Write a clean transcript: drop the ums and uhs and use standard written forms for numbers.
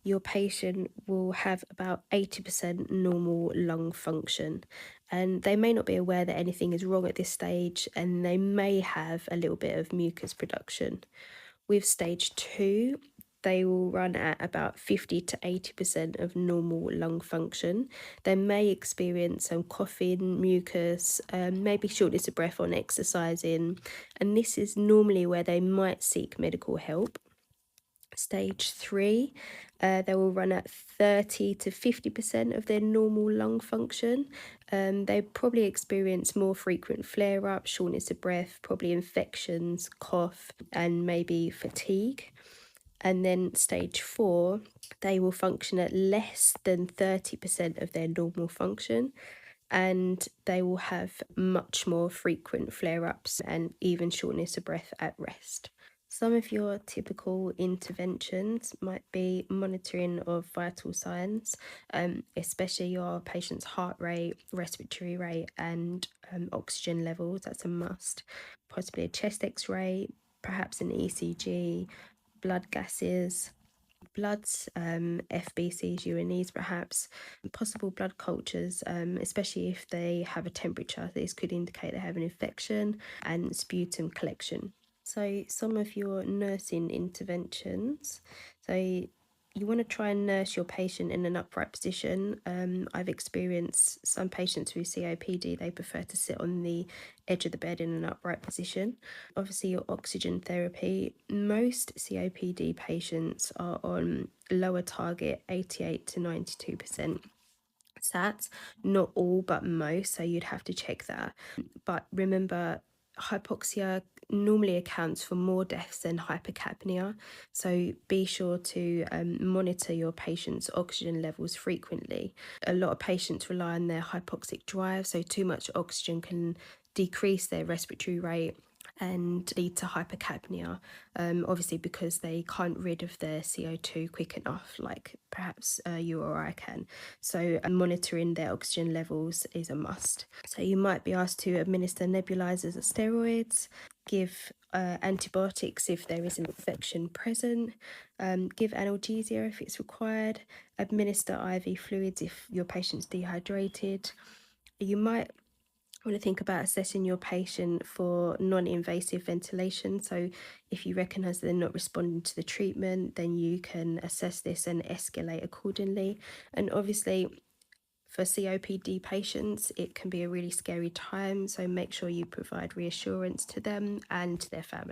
your patient will have about 80% normal lung function. And they may not be aware that anything is wrong at this stage, and they may have a little bit of mucus production. With stage 2, they will run at about 50 to 80% of normal lung function. They may experience some coughing, mucus, maybe shortness of breath on exercising, and this is normally where they might seek medical help. Stage 3, they will run at 30 to 50% of their normal lung function. They probably experience more frequent flare ups, shortness of breath, probably infections, cough, and maybe fatigue. And then stage 4, they will function at less than 30% of their normal function, and they will have much more frequent flare ups and even shortness of breath at rest. Some of your typical interventions might be monitoring of vital signs, especially your patient's heart rate, respiratory rate, and oxygen levels. That's a must. Possibly a chest x ray, perhaps an ECG, blood gases, bloods, FBCs, UNEs perhaps, possible blood cultures, especially if they have a temperature. This could indicate they have an infection, and sputum collection. So some of your nursing interventions. So you want to try and nurse your patient in an upright position. I've experienced some patients with COPD, they prefer to sit on the edge of the bed in an upright position. Obviously, your oxygen therapy, most COPD patients are on lower target, 88 to 92% SATs. Not all, but most, so you'd have to check that. But remember, hypoxia normally accounts for more deaths than hypercapnia, so be sure to monitor your patient's oxygen levels frequently. A lot of patients rely on their hypoxic drive, so too much oxygen can decrease their respiratory rate and lead to hypercapnia, obviously because they can't rid of their CO2 quick enough, like perhaps you or I can. So monitoring their oxygen levels is a must. So you might be asked to administer nebulizers or steroids, give antibiotics if there is an infection present, give analgesia if it's required, administer IV fluids if your patient's dehydrated. You might want to think about assessing your patient for non-invasive ventilation. So if you recognise they're not responding to the treatment, then you can assess this and escalate accordingly. And obviously, for COPD patients, it can be a really scary time, so make sure you provide reassurance to them and to their family.